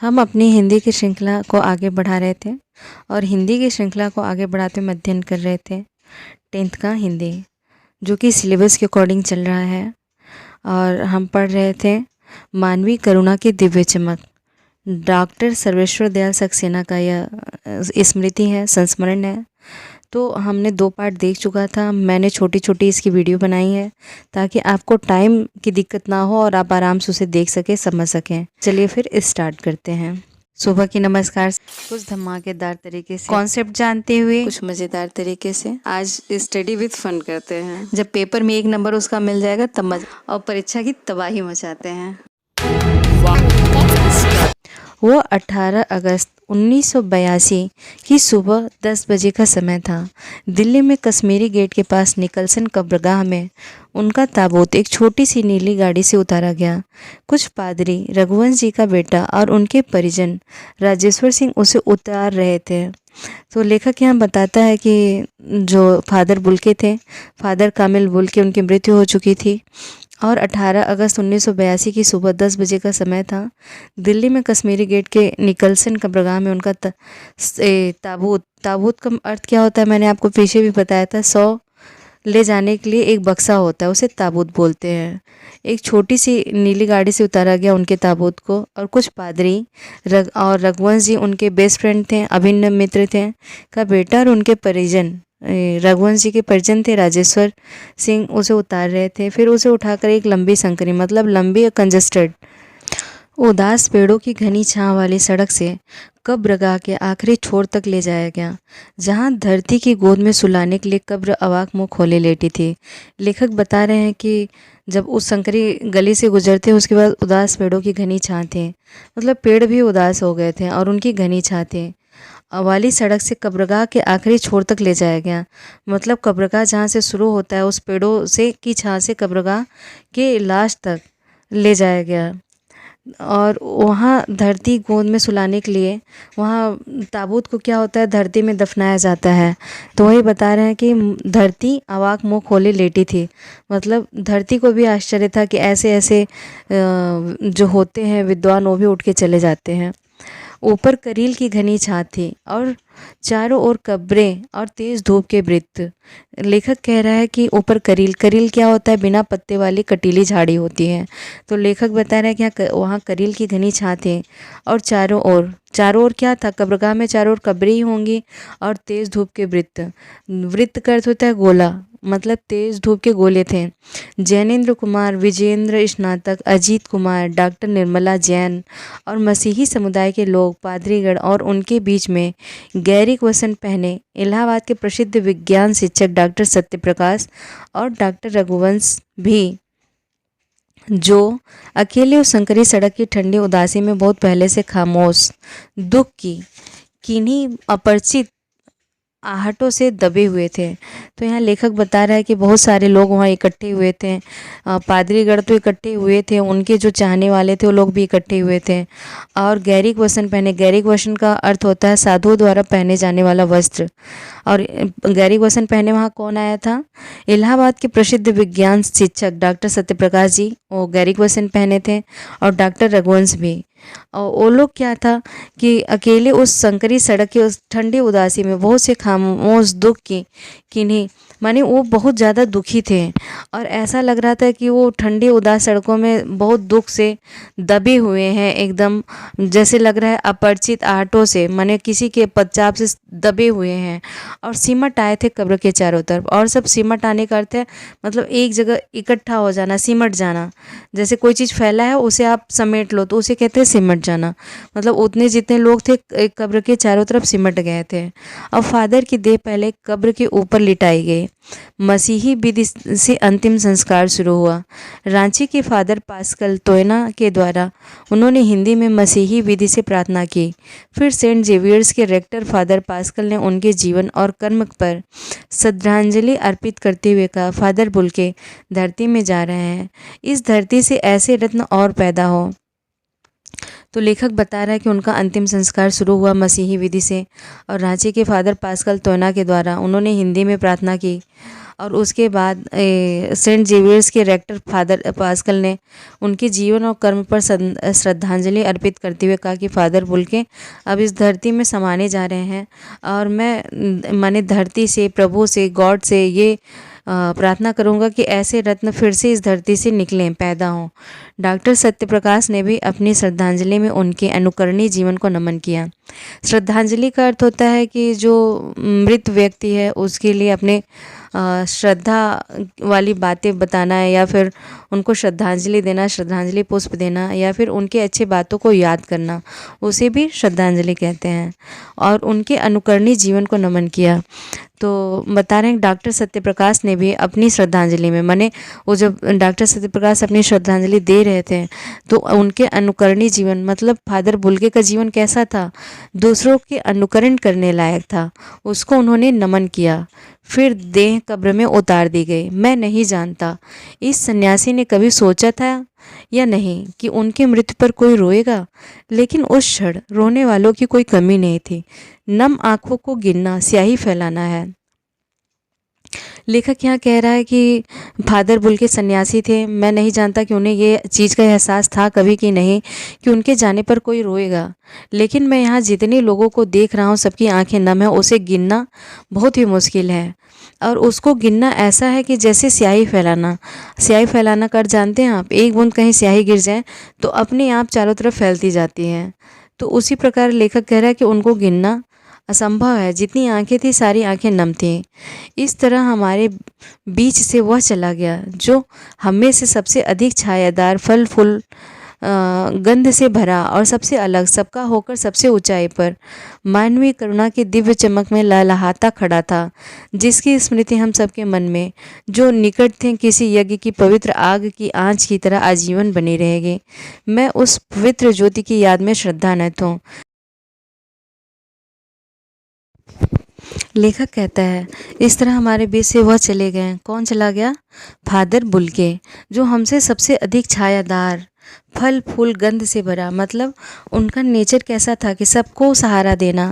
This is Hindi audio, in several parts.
हम अपनी हिंदी की श्रृंखला को आगे बढ़ा रहे थे और हिंदी की श्रृंखला को आगे बढ़ाते हुए अध्ययन कर रहे थे 10th का हिंदी, जो कि सिलेबस के अकॉर्डिंग चल रहा है। और हम पढ़ रहे थे मानवीय करुणा की दिव्य चमक। डॉक्टर सर्वेश्वर दयाल सक्सेना का यह स्मृति है, संस्मरण है। तो हमने 2 पार्ट देख चुका था। मैंने छोटी छोटी इसकी वीडियो बनाई है ताकि आपको टाइम की दिक्कत ना हो और आप आराम से उसे देख सकें, समझ सकें। चलिए फिर स्टार्ट करते हैं। सुबह की नमस्कार कुछ धमाकेदार तरीके से कॉन्सेप्ट जानते हुए कुछ मज़ेदार तरीके से आज स्टडी विद फन करते हैं। जब पेपर में 1 नंबर उसका मिल जाएगा तब और परीक्षा की तबाही मचाते हैं। वो 18 अगस्त 1982 की सुबह 10 बजे का समय था। दिल्ली में कश्मीरी गेट के पास निकलसन कब्रगाह में उनका ताबूत एक छोटी सी नीली गाड़ी से उतारा गया। कुछ पादरी, रघुवंश जी का बेटा और उनके परिजन राजेश्वर सिंह उसे उतार रहे थे। तो लेखक यहाँ बताता है कि जो फादर बुल्के थे, फादर कामिल बुल्के, उनकी मृत्यु हो चुकी थी और 18 अगस्त 1982 की सुबह 10 बजे का समय था। दिल्ली में कश्मीरी गेट के निकलसन कब्रगाह में उनका ताबूत का अर्थ क्या होता है, मैंने आपको पीछे भी बताया था। 100 ले जाने के लिए एक बक्सा होता है, उसे ताबूत बोलते हैं। एक छोटी सी नीली गाड़ी से उतारा गया उनके ताबूत को और कुछ पादरी और रघुवंश जी उनके बेस्ट फ्रेंड थे, अभिन्न मित्र थे, का बेटा और उनके परिजन, रघुवंश जी के परिजन थे राजेश्वर सिंह, उसे उतार रहे थे। फिर उसे उठाकर एक लंबी संकरी, मतलब लंबी और कंजस्टेड उदास पेड़ों की घनी छांव वाली सड़क से कब्रगाह के आखिरी छोर तक ले जाया गया, जहां धरती की गोद में सुलाने के लिए कब्र अवाक मुंह खोले लेटी थी। लेखक बता रहे हैं कि जब उस संकरी गली से गुजरते उसके बाद उदास पेड़ों की घनी छां थी, मतलब पेड़ भी उदास हो गए थे और उनकी घनी छां थी। वाली सड़क से कब्रगाह के आखिरी छोर तक ले जाया गया, मतलब कब्रगाह जहाँ से शुरू होता है उस पेड़ों से की छां से कब्रगाह के लास्ट तक ले जाया गया। और वहाँ धरती गोद में सुलाने के लिए, वहाँ ताबूत को क्या होता है, धरती में दफनाया जाता है। तो वही बता रहे हैं कि धरती अवाक मुँह खोले लेटी थी, मतलब धरती को भी आश्चर्य था कि ऐसे ऐसे जो होते हैं विद्वान, वो भी उठ के चले जाते हैं। ऊपर करील की घनी छां थी और चारों ओर कब्रें और तेज धूप के वृत्त। लेखक कह रहा है कि ऊपर करील, करील क्या होता है, बिना पत्ते वाली कटीली झाड़ी होती है। तो लेखक बता रहा है कि वहाँ करील की घनी छां थी और चारों ओर क्या था, कब्रगाह में चारों ओर कब्रें ही होंगी और तेज धूप के वृत्त। वृत्त का अर्थ होता है गोला, मतलब तेज धूप के गोले थे। जैनेन्द्र कुमार, विजेंद्र स्नातक, अजीत कुमार, डॉक्टर निर्मला जैन और मसीही समुदाय के लोग, पादरीगण और उनके बीच में गैरिक वसन पहने इलाहाबाद के प्रसिद्ध विज्ञान शिक्षक डॉक्टर सत्यप्रकाश और डॉक्टर रघुवंश भी, जो अकेले उस संकरी सड़क की ठंडी उदासी में बहुत पहले से खामोश, दुख की किन्हीं अपरिचित आहटों से दबे हुए थे। तो यहाँ लेखक बता रहा है कि बहुत सारे लोग वहाँ इकट्ठे हुए थे। पादरीगण तो इकट्ठे हुए थे, उनके जो चाहने वाले थे वो लोग भी इकट्ठे हुए थे। और गैरिक वसन पहने, गैरिक वसन का अर्थ होता है साधुओं द्वारा पहने जाने वाला वस्त्र। और गैरिक वसन पहने वहाँ कौन आया था, इलाहाबाद के प्रसिद्ध विज्ञान शिक्षक डॉक्टर सत्यप्रकाश जी, वो गैरिक वसन पहने थे, और डॉक्टर रघुवंश भी। और वो लोग क्या था कि अकेले उस संकरी सड़क की उस ठंडी उदासी में बहुत से खामोश दुख की किन्हीं, माने वो बहुत ज़्यादा दुखी थे और ऐसा लग रहा था कि वो ठंडी उदास सड़कों में बहुत दुख से दबे हुए हैं, एकदम जैसे लग रहा है अपरिचित आहटों से, माने किसी के पदचाप से दबे हुए हैं। और सिमट आए थे कब्र के चारों तरफ। और सब सिमट आने का अर्थ है मतलब एक जगह इकट्ठा हो जाना, सिमट जाना। जैसे कोई चीज़ फैला है उसे आप समेट लो तो उसे कहते हैं सिमट जाना, मतलब उतने जितने लोग थे एक कब्र के चारों तरफ सिमट गए थे। अब फादर की देह पहले कब्र के ऊपर लिटाई गई। मसीही विधि से अंतिम संस्कार शुरू हुआ। रांची के फादर पास्कल तोयना के द्वारा उन्होंने हिंदी में मसीही विधि से प्रार्थना की। फिर सेंट जेवियर्स के रेक्टर फादर पास्कल ने उनके जीवन और कर्म पर श्रद्धांजलि अर्पित करते हुए कहा, फादर बुल्के धरती में जा रहे हैं, इस धरती से ऐसे रत्न और पैदा हो। तो लेखक बता रहा है कि उनका अंतिम संस्कार शुरू हुआ मसीही विधि से और रांची के फादर पास्कल तोयना के द्वारा उन्होंने हिंदी में प्रार्थना की और उसके बाद सेंट जेवियर्स के रेक्टर फादर पास्कल ने उनके जीवन और कर्म पर श्रद्धांजलि अर्पित करते हुए कहा कि फादर बुल्के अब इस धरती में समाने जा रहे हैं, और मैं माने धरती से, प्रभु से, गॉड से ये प्रार्थना करूंगा कि ऐसे रत्न फिर से इस धरती से निकलें, पैदा हों। डॉक्टर सत्यप्रकाश ने भी अपनी श्रद्धांजलि में उनके अनुकरणीय जीवन को नमन किया। श्रद्धांजलि का अर्थ होता है कि जो मृत व्यक्ति है उसके लिए अपने श्रद्धा वाली बातें बताना है, या फिर उनको श्रद्धांजलि देना, श्रद्धांजलि पुष्प देना, या फिर उनके अच्छे बातों को याद करना, उसे भी श्रद्धांजलि कहते हैं। और उनके अनुकरणीय जीवन को नमन किया। तो बता रहे हैं डॉक्टर सत्यप्रकाश ने भी अपनी श्रद्धांजलि में, माने वो जब डॉक्टर सत्यप्रकाश अपनी श्रद्धांजलि दे रहे थे तो उनके अनुकरणीय जीवन मतलब फादर बुल्के का जीवन कैसा था, दूसरों के अनुकरण करने लायक था, उसको उन्होंने नमन किया। फिर देह कब्र में उतार दी गई। मैं नहीं जानता इस सन्यासी ने कभी सोचा था या नहीं कि उनकी मृत्यु पर कोई रोएगा, लेकिन उस क्षण रोने वालों की कोई कमी नहीं थी। नम आंखों को गिनना स्याही फैलाना है। लेखक यहाँ कह रहा है कि फादर बुल्के सन्यासी थे, मैं नहीं जानता कि उन्हें ये चीज़ का एहसास था कभी कि नहीं कि उनके जाने पर कोई रोएगा, लेकिन मैं यहाँ जितने लोगों को देख रहा हूँ सबकी आंखें नम है, उसे गिनना बहुत ही मुश्किल है। और उसको गिनना ऐसा है कि जैसे स्याही फैलाना। स्याही फैलाना कर जानते हैं आप, एक बूंद कहीं स्याही गिर जाए तो अपने आप चारों तरफ फैलती जाती है। तो उसी प्रकार लेखक कह रहा है कि उनको गिनना असंभव है, जितनी आंखें थी सारी आंखें नम थीं। इस तरह हमारे बीच से वह चला गया जो हमें से सबसे अधिक छायादार, फल फूल गंध से भरा और सबसे अलग, सबका होकर सबसे ऊंचाई पर मानवीय करुणा की दिव्य चमक में लहलहाता खड़ा था, जिसकी स्मृति हम सबके मन में, जो निकट थे किसी यज्ञ की पवित्र आग की आंच की तरह आजीवन बनी रहेगी। मैं उस पवित्र ज्योति की याद में श्रद्धान्वित हूँ। लेखक कहता है इस तरह हमारे बीच से वह चले गए। कौन चला गया? फादर बुल्के, जो हमसे सबसे अधिक छायादार, फल फूल गंध से भरा, मतलब उनका नेचर कैसा था कि सबको सहारा देना,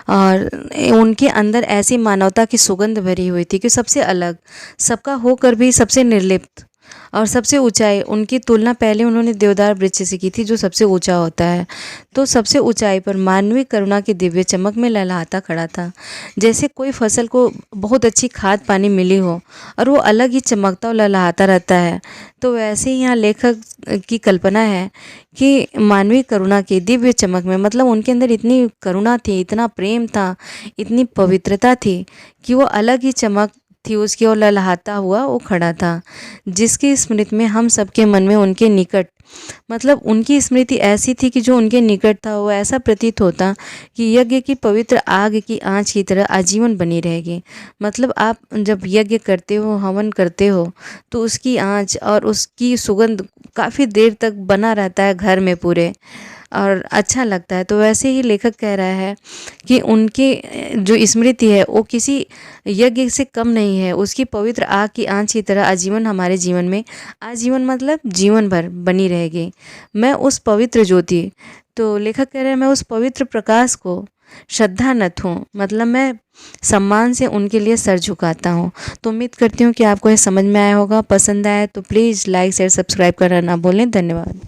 और उनके अंदर ऐसी मानवता की सुगंध भरी हुई थी कि सबसे अलग, सबका होकर भी सबसे निर्लिप्त और सबसे ऊंचाई। उनकी तुलना पहले उन्होंने देवदार वृक्ष से की थी जो सबसे ऊंचा होता है। तो सबसे ऊंचाई पर मानवीय करुणा की दिव्य चमक में लहलहाता खड़ा था, जैसे कोई फसल को बहुत अच्छी खाद पानी मिली हो और वो अलग ही चमकता और लहलहाता रहता है। तो वैसे ही यहाँ लेखक की कल्पना है कि मानवीय करुणा की दिव्य चमक में, मतलब उनके अंदर इतनी करुणा थी, इतना प्रेम था, इतनी पवित्रता थी कि वो अलग ही चमक थी उसकी और लहलहाता हुआ वो खड़ा था, जिसकी स्मृति में हम सबके मन में उनके निकट, मतलब उनकी स्मृति ऐसी थी कि जो उनके निकट था वो ऐसा प्रतीत होता कि यज्ञ की पवित्र आग की आंच की तरह आजीवन बनी रहेगी। मतलब आप जब यज्ञ करते हो, हवन करते हो, तो उसकी आंच और उसकी सुगंध काफ़ी देर तक बना रहता है घर में पूरे, और अच्छा लगता है। तो वैसे ही लेखक कह रहा है कि उनकी जो स्मृति है वो किसी यज्ञ से कम नहीं है, उसकी पवित्र आग की आंच की तरह आजीवन हमारे जीवन में, आजीवन मतलब जीवन भर बनी रहेगी। मैं उस पवित्र ज्योति, तो लेखक कह रहे हैं मैं उस पवित्र प्रकाश को श्रद्धान्वित हूँ, मतलब मैं सम्मान से उनके लिए सर झुकाता हूँ। तो उम्मीद करती हूँ कि आपको ये समझ में आया होगा। पसंद आया तो प्लीज़ लाइक शेयर सब्सक्राइब करना ना भूलें। धन्यवाद।